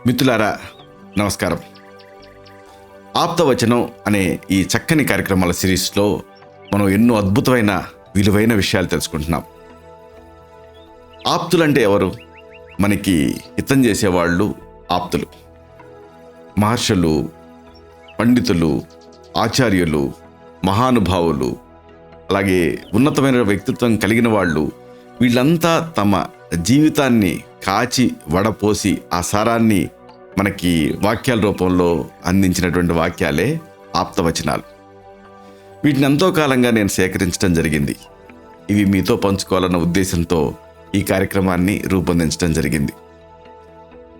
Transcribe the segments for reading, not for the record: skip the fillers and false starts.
మిత్రులారా నమస్కారం. ఆప్తవచనం అనే ఈ చక్కని కార్యక్రమాల సిరీస్లో మనం ఎన్నో అద్భుతమైన విలువైన విషయాలు తెలుసుకుంటున్నాం. ఆప్తులంటే ఎవరు? మనకి హితం చేసేవాళ్ళు ఆప్తులు. మహర్షులు, పండితులు, ఆచార్యులు, మహానుభావులు, అలాగే ఉన్నతమైన వ్యక్తిత్వం కలిగిన వాళ్ళు, వీళ్ళంతా తమ జీవితాన్ని కాచి వడపోసి ఆ సారాన్ని మనకి వాక్యాల రూపంలో అందించినటువంటి వాక్యాలే ఆప్తవచనాలు. వీటిని ఎంతో కాలంగా నేను సేకరించడం జరిగింది. ఇవి మీతో పంచుకోవాలన్న ఉద్దేశంతో ఈ కార్యక్రమాన్ని రూపొందించడం జరిగింది.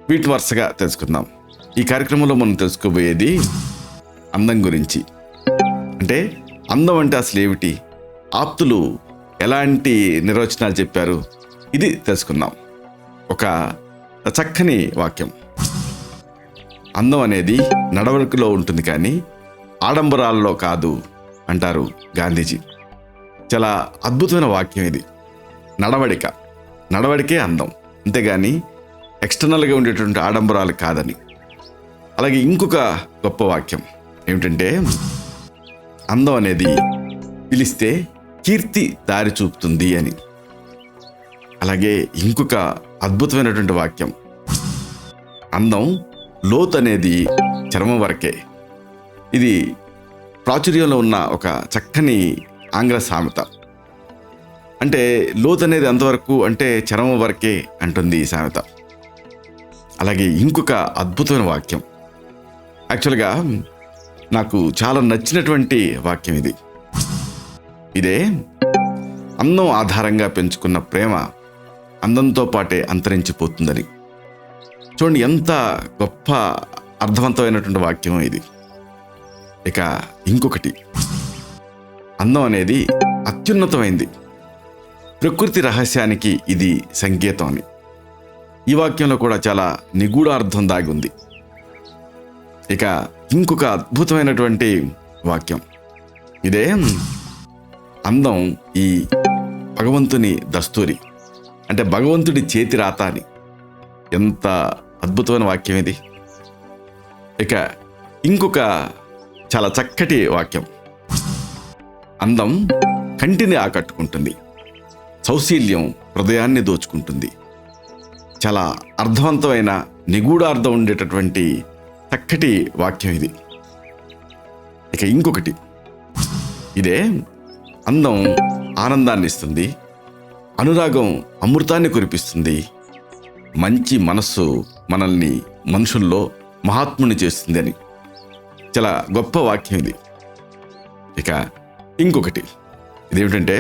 వీటి వరుసగా తెలుసుకుందాం. ఈ కార్యక్రమంలో మనం తెలుసుకోబోయేది అందం గురించి. అంటే అందం అంటే అసలు ఏమిటి, ఆప్తులు ఎలాంటి నిర్వచనాలు చెప్పారు, ఇది తెలుసుకుందాం. ఒక చక్కని వాక్యం. అందం అనేది నడవడికలో ఉంటుంది కానీ ఆడంబరాల్లో కాదు అంటారు గాంధీజీ. చాలా అద్భుతమైన వాక్యం ఇది. నడవడికే అందం, అంతేగాని ఎక్స్టర్నల్గా ఉండేటువంటి ఆడంబరాలు కాదని. అలాగే ఇంకొక గొప్ప వాక్యం ఏమిటంటే, అందం అనేది పిలిస్తే కీర్తి దారి చూపుతుంది అని. అలాగే ఇంకొక అద్భుతమైనటువంటి వాక్యం, అందం లోతు అనేది చర్మం వరకే. ఇది ప్రాచుర్యంలో ఉన్న ఒక చక్కని ఆంగ్ల సామెత. అంటే లోతు అనేది అంతవరకు అంటే చర్మం వరకే అంటుంది ఈ సామెత. అలాగే ఇంకొక అద్భుతమైన వాక్యం, యాక్చువల్గా నాకు చాలా నచ్చినటువంటి వాక్యం ఇది. ఇదే, అందం ఆధారంగా పెంచుకున్న ప్రేమ అందంతో పాటే అంతరించిపోతుందని. చూడండి ఎంత గొప్ప అర్థవంతమైనటువంటి వాక్యం ఇది. ఇక ఇంకొకటి, అందం అనేది అత్యున్నతమైంది, ప్రకృతి రహస్యానికి ఇది సంకేతం అని. ఈ వాక్యంలో కూడా చాలా నిగూఢ అర్థం దాగి ఉంది. ఇక ఇంకొక అద్భుతమైనటువంటి వాక్యం ఇదే, అందం ఈ భగవంతుని దస్తూరి, అంటే భగవంతుడి చేతి రాత అని. ఎంత అద్భుతమైన వాక్యం ఇది. ఇక ఇంకొక చాలా చక్కటి వాక్యం, అందం కంటిని ఆకట్టుకుంటుంది, సౌశీల్యం హృదయాన్ని దోచుకుంటుంది. చాలా అర్థవంతమైన నిగూఢార్థం ఉండేటటువంటి చక్కటి వాక్యం ఇది. ఇక ఇంకొకటి ఇదే, అందం ఆనందాన్ని ఇస్తుంది, అనురాగం అమృతాన్ని కురిపిస్తుంది, మంచి మనస్సు మనల్ని మనుషుల్లో మహాత్ముని చేస్తుంది అని. చాలా గొప్ప వాక్యం ఇది. ఇక ఇంకొకటి ఇదేమిటంటే,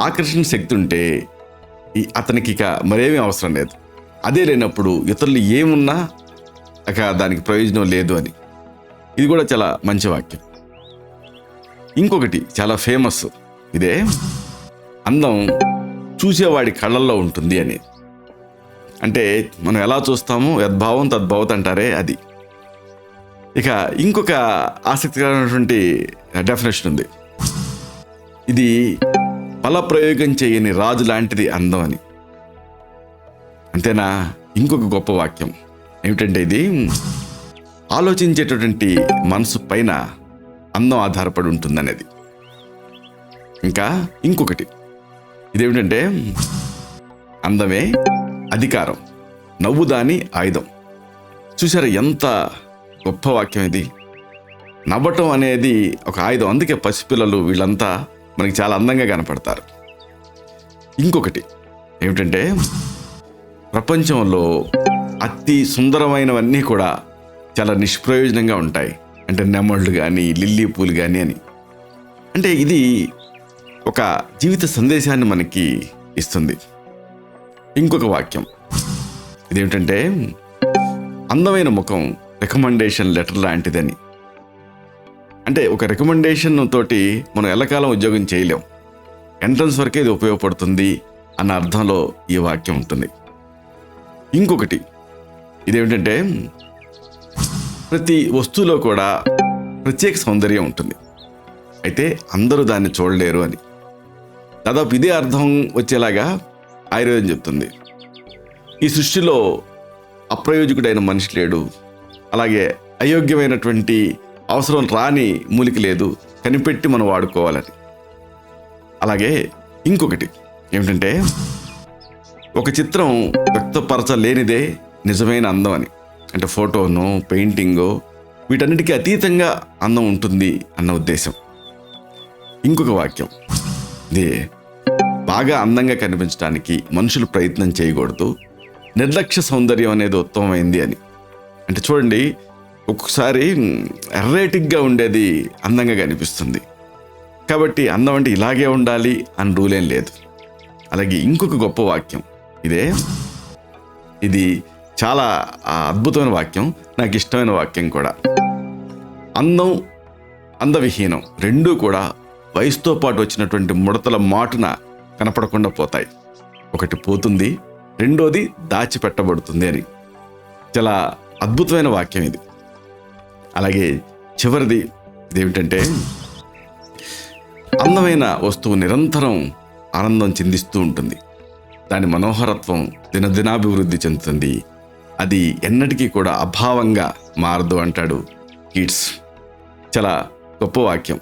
ఆకర్షణ శక్తి ఉంటే అతనికి ఇక మరేమీ అవసరం లేదు. అదే లేనప్పుడు ఇతరులు ఏమున్నా ఇక దానికి ప్రయోజనం లేదు అని. ఇది కూడా చాలా మంచి వాక్యం. ఇంకొకటి చాలా ఫేమస్ ఇదే, అందం చూసేవాడి కళ్ళల్లో ఉంటుంది అని. అంటే మనం ఎలా చూస్తామో యద్భావం తద్భవత్ అంటారే అది. ఇక ఇంకొక ఆసక్తికరమైనటువంటి డెఫినేషన్ ఉంది. ఇది బలప్రయోగం చేయని రాజు లాంటిది అందం అని. అంతేనా? ఇంకొక గొప్ప వాక్యం ఏమిటంటే, ఇది ఆలోచించేటటువంటి మనసు పైన అందం ఆధారపడి ఉంటుందనేది. ఇంకా ఇంకొకటి ఇదేమిటంటే, అందమే అధికారం, నవ్వు దాని ఆయుధం. చూసారా ఎంత గొప్ప వాక్యం ఇది. నవ్వటం అనేది ఒక ఆయుధం, అందుకే పసిపిల్లలు వీళ్ళంతా మనకి చాలా అందంగా కనపడతారు. ఇంకొకటి ఏమిటంటే, ప్రపంచంలో అతి సుందరమైనవన్నీ కూడా చాలా నిష్ప్రయోజనంగా ఉంటాయి. అంటే నెమళ్ళు కానీ లిల్లీ పూలు కానీ అని. అంటే ఇది ఒక జీవిత సందేశాన్ని మనకి ఇస్తుంది. ఇంకొక వాక్యం ఇదేమిటంటే, అందమైన ముఖం రికమెండేషన్ లెటర్ లాంటిదని. అంటే ఒక రికమెండేషన్ తోటి మనం ఎల్లకాలం ఉద్యోగం చేయలేం, ఎంట్రన్స్ వరకే ఇది ఉపయోగపడుతుంది అన్న అర్థంలో ఈ వాక్యం ఉంటుంది. ఇంకొకటి ఇదేమిటంటే, ప్రతి వస్తువులో కూడా ప్రత్యేక సౌందర్యం ఉంటుంది, అయితే అందరూ దాన్ని చూడలేరు అని. దాదాపు ఇదే అర్థం వచ్చేలాగా ఆయుర్వేదం చెప్తుంది. ఈ సృష్టిలో అప్రయోజకుడైన మనిషి లేడు, అలాగే అయోగ్యమైనటువంటి అవసరం రాని మూలిక లేదు, కనిపెట్టి మనం వాడుకోవాలని. అలాగే ఇంకొకటి ఏమిటంటే, ఒక చిత్రం వ్యక్తపరచలేనిదే నిజమైన అందం అని. అంటే ఫోటోనో పెయింటింగో వీటన్నిటికీ అతీతంగా అందం ఉంటుంది అన్న ఉద్దేశం. ఇంకొక వాక్యం, ఇది బాగా అందంగా కనిపించడానికి మనుషులు ప్రయత్నం చేయకూడదు, నిర్లక్ష్య సౌందర్యం అనేది ఉత్తమమైంది అని. అంటే చూడండి, ఒక్కొక్కసారి ఎర్రేటిక్గా ఉండేది అందంగా కనిపిస్తుంది. కాబట్టి అందం అంటే ఇలాగే ఉండాలి అని రూలేం లేదు. అలాగే ఇంకొక గొప్ప వాక్యం ఇదే, ఇది చాలా అద్భుతమైన వాక్యం, నాకు ఇష్టమైన వాక్యం కూడా. అందం అందవిహీనం రెండూ కూడా వయసుతో పాటు వచ్చినటువంటి ముడతల మాటున కనపడకుండా పోతాయి. ఒకటి పోతుంది, రెండోది దాచిపెట్టబడుతుంది అని. చాలా అద్భుతమైన వాక్యం ఇది. అలాగే చివరిది ఇదేమిటంటే, అందమైన వస్తువు నిరంతరం ఆనందం చెందిస్తూ ఉంటుంది, దాని మనోహరత్వం దినదినాభివృద్ధి చెందుతుంది, అది ఎన్నటికీ కూడా అభావంగా మారదు అంటాడు కీట్స్. చాలా గొప్ప వాక్యం.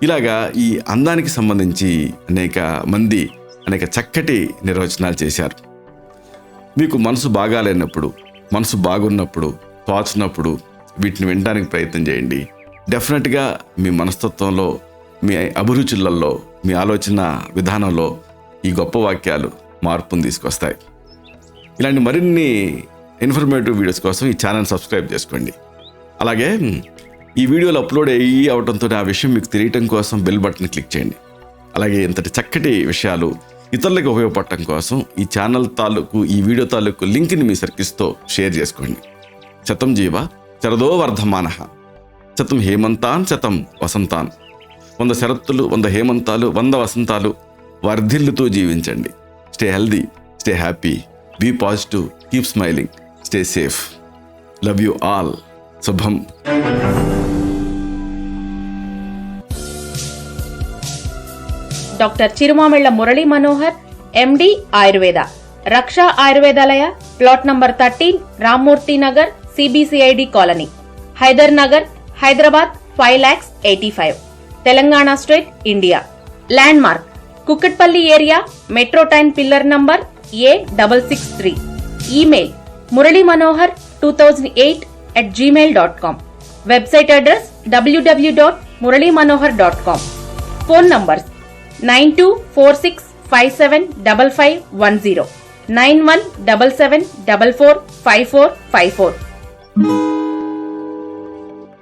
ఇలాగా ఈ అందానికి సంబంధించి అనేక మంది అనేక చక్కటి నిర్వచనాలు చేశారు. మీకు మనసు బాగాలేనప్పుడు, మనసు బాగున్నప్పుడు, తోచినప్పుడు వీటిని వినడానికి ప్రయత్నం చేయండి. డెఫినెట్గా మీ మనస్తత్వంలో, మీ అభిరుచులలో, మీ ఆలోచన విధానంలో ఈ గొప్ప వాక్యాలు మార్పును తీసుకొస్తాయి. ఇలాంటి మరిన్ని ఇన్ఫర్మేటివ్ వీడియోస్ కోసం ఈ ఛానల్ సబ్స్క్రైబ్ చేసుకోండి. అలాగే ఈ వీడియోలు అప్లోడ్ అవడంతో ఆ విషయం మీకు తెలియటం కోసం బెల్ బటన్ క్లిక్ చేయండి. అలాగే ఇంతటి చక్కటి విషయాలు ఇతరులకు ఉపయోగపడటం కోసం ఈ ఛానల్ తాలూకు, ఈ వీడియో తాలూకు లింక్ని మీ సర్కిల్స్తో షేర్ చేసుకోండి. శతం జీవ శరదో వర్ధమానః, శతం హేమంతాన్ శతం వసంతాన్. 100 శరత్తులు, 100 హేమంతాలు, 100 వసంతాలు వర్ధిల్లుతూ జీవించండి. Stay healthy, stay happy, be positive, keep smiling, stay safe. Love you all. శుభం. Doctor Chirumamilla Murali Manohar, MD Ayurveda, Raksha Ayurvedalaya, plot number 13, Rammurthy Nagar, CBCID colony, Hydernagar, Hyderabad 5,85,000, Telangana state, India. Landmark Kukatpally area, metro train pillar number A663. Email muralymanohar2008@gmail.com. Website address www.muralymanohar.com. Phone numbers 9246575510, 9177445454.